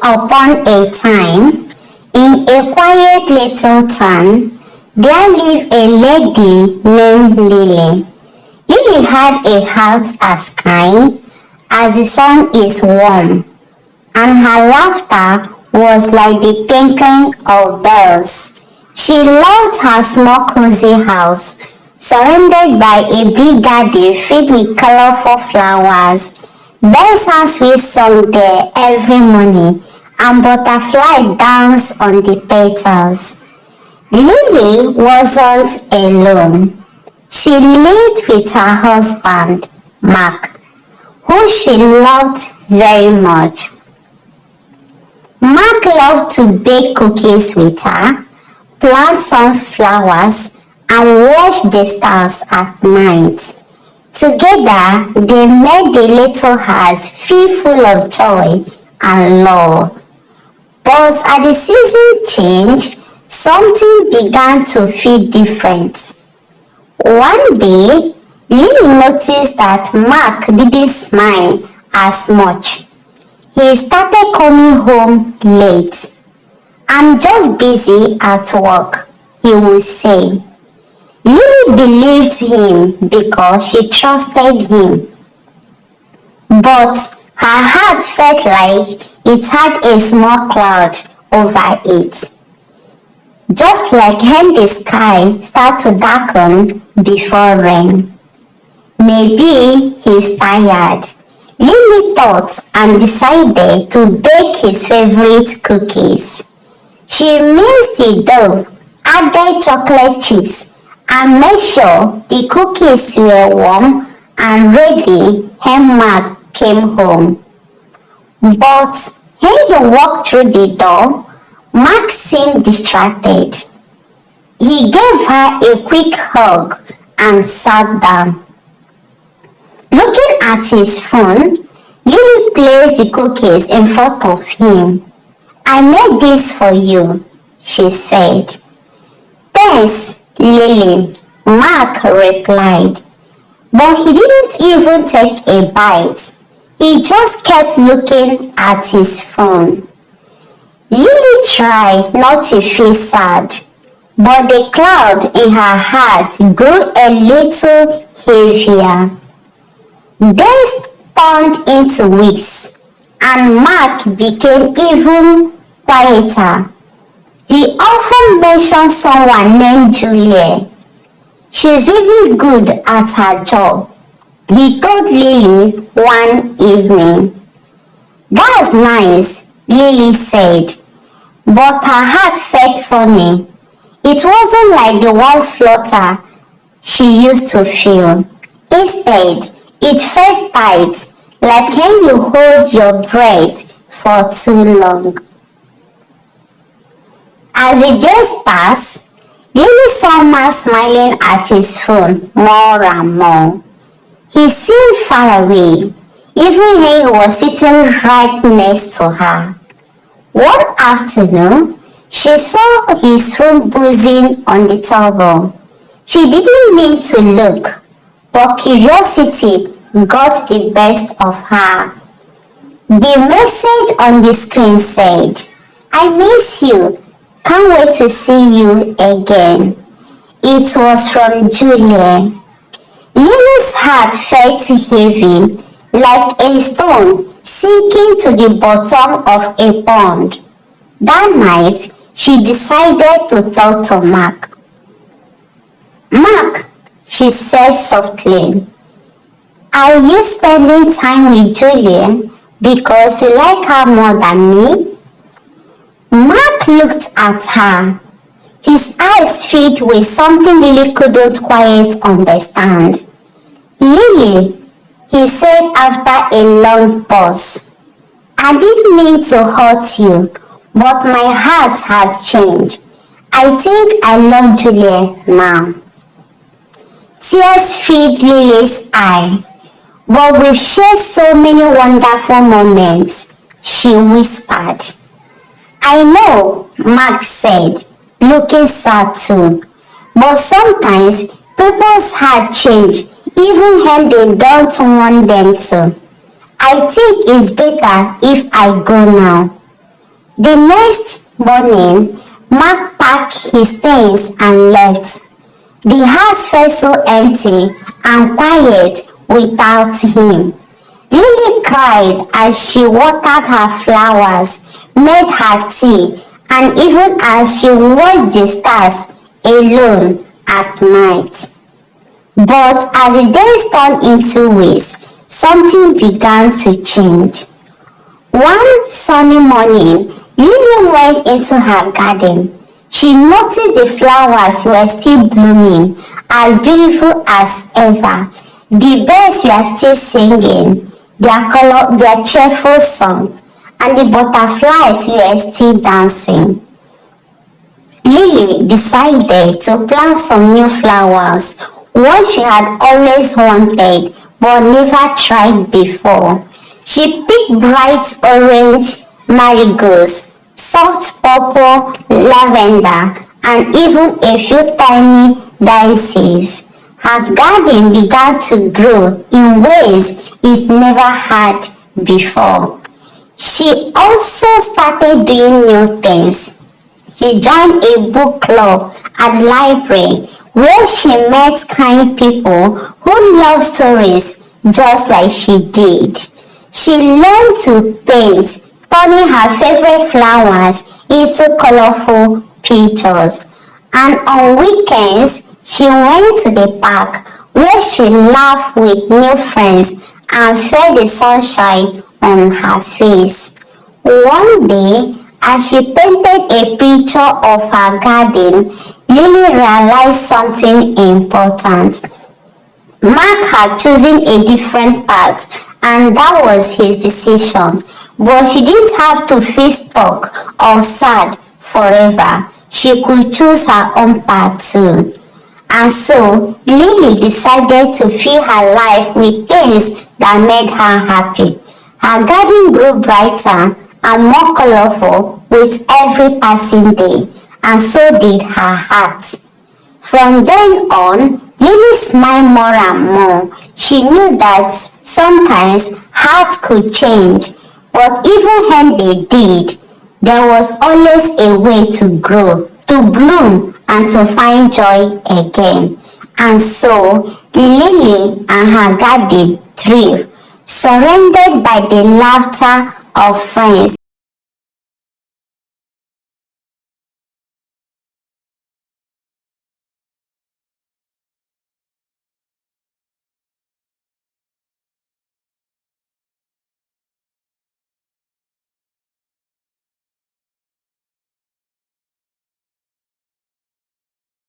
upon a time, in a quiet little town, there lived a lady named Lily. Lily had a heart as kind as the sun is warm, and her laughter was like the tinkling of bells. She loved her small cozy house, surrounded by a big garden filled with colorful flowers. Birds and sweet song there every morning, and butterflies danced on the petals. Lily wasn't alone. She lived with her husband, Mark, who she loved very much. Mark loved to bake cookies with her, plant sunflowers, and watch the stars at night. Together, they made the little house feel full of joy and love. But as the season changed, something began to feel different. One day, Lily noticed that Mark didn't smile as much. He started coming home late. "I'm just busy at work," he would say. Lily believed him because she trusted him. But her heart felt like it had a small cloud over it. Just like when the sky starts to darken before rain. Maybe he's tired, Lily thought, and decided to bake his favorite cookies. She mixed the dough, added chocolate chips, and made sure the cookies were warm and ready when Mark came home. But when he walked through the door, Mark seemed distracted. He gave her a quick hug and sat down. Looking at his phone, Lily placed the cookies in front of him. "I made this for you," she said. "Thanks, Lily," Mark replied. But he didn't even take a bite. He just kept looking at his phone. Lily tried not to feel sad, but the cloud in her heart grew a little heavier. Days turned into weeks, and Mark became even quieter. He often mentioned someone named Julia. "She's really good at her job," he told Lily one evening. "That's nice," Lily said, but her heart felt funny. It wasn't like the warm flutter she used to feel. Instead, it felt tight, like when you hold your breath for too long. As the days passed, Lily saw Mark smiling at his phone more and more. He seemed far away, even when he was sitting right next to her. One afternoon, she saw his phone buzzing on the table. She didn't mean to look, but curiosity got the best of her. The message on the screen said, "I miss you. Can't wait to see you again." It was from Julia. Lily's heart felt heavy, like a stone sinking to the bottom of a pond. That night, she decided to talk to Mark. "Mark," she said softly, "are you spending time with Julia because you like her more than me?" Mark looked at her. His eyes filled with something Lily couldn't quite understand. "Lily," he said after a long pause, "I didn't mean to hurt you, but my heart has changed. I think I love Julia now." Tears filled Lily's eye. "But we've shared so many wonderful moments," she whispered. "I know," Mark said, looking sad too. "But sometimes people's hearts change even when they don't want them to. I think it's better if I go now." The next morning, Mark packed his things and left. The house felt so empty and quiet without him. Lily cried as she watered her flowers, made her tea, and even as she watched the stars alone at night. But as the days turned into weeks, something began to change. One sunny morning, Lily went into her garden. She noticed the flowers were still blooming, as beautiful as ever. The birds were still singing their cheerful song, and the butterflies were still dancing. Lily decided to plant some new flowers, one she had always wanted but never tried before. She picked bright orange marigolds, soft purple lavender, and even a few tiny daisies. Her garden began to grow in ways it never had before. She also started doing new things. She joined a book club at the library where she met kind people who love stories just like she did. She learned to paint, turning her favorite flowers into colorful pictures. And on weekends, she went to the park where she laughed with new friends and felt the sunshine on her face. One day, as she painted a picture of her garden, Lily realized something important. Mark had chosen a different path, and that was his decision. But she didn't have to feel stuck or sad forever. She could choose her own path too. And so, Lily decided to fill her life with things that made her happy. Her garden grew brighter and more colorful with every passing day, and so did her heart. From then on, Lily smiled more and more. She knew that sometimes hearts could change, but even when they did, there was always a way to grow, to bloom, and to find joy again. And so, Lily and her garden thrived, surrounded by the laughter of friends.